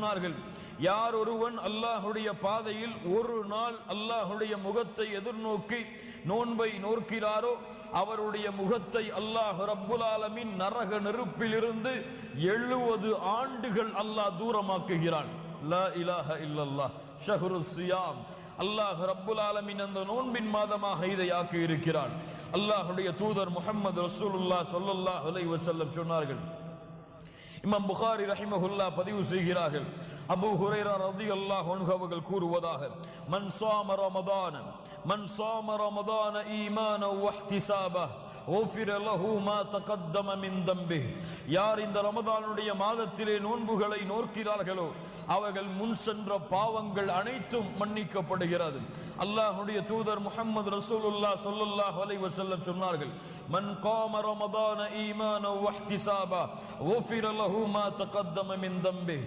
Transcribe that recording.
சொன்னார்கள், யார் ஒருவன் அல்லாஹுடைய பாதையில் ஒரு நாள் அல்லாஹுடைய முகத்தை எதிர்நோக்கி நோன்பை நோக்கிறாரோ அவருடைய முகத்தை அல்லாஹ் ரப்புல் ஆலமீன் நரக நெருப்பிலிருந்து 70 ஆண்டுகள் அல்லாஹ் தூரமாக்குகிறான். லா இலாஹ இல்லல்லாஹ் ஷஹ்ருஸ் ஸியாம். அல்லாஹ் ரப்புல் ஆலமீன் அந்த நோன்பின் மாதமாக இதை ஆக்கி இருக்கிறான். அல்லாஹுடைய தூதர் முஹம்மது ரசூலுல்லாஹ் ஸல்லல்லாஹு அலைஹி வஸல்லம் சொன்னார்கள், இமாம் புகாரி ரஹிமஹுல்லா பதிவு செய்கிறார்கள், அபூ ஹுரைரா ரலியல்லாஹு அன்ஹு அவர்கள் கூறுவதாக, மன் ஸாம ரமதான ஈமானன் வ இஹ்திசாபா غفر له ما تقدم من ذنبه. யார் இந்த ரமதானுடைய மாதத்திலே நோன்புகளை நோக்கிறார்களோ அவர்கள் முன் சென்ற பாவங்கள் அனைத்தும் மன்னிக்கப்படுகிறது. அல்லாஹ்வுடைய தூதர் முஹம்மது ரசூலுல்லாஹ் ஸல்லல்லாஹு அலைஹி வஸல்லம் சொன்னார்கள், மன் காம ரமதான ஈமானன் வ இஹ்திசாபா غفر له ما تقدم من ذنبه.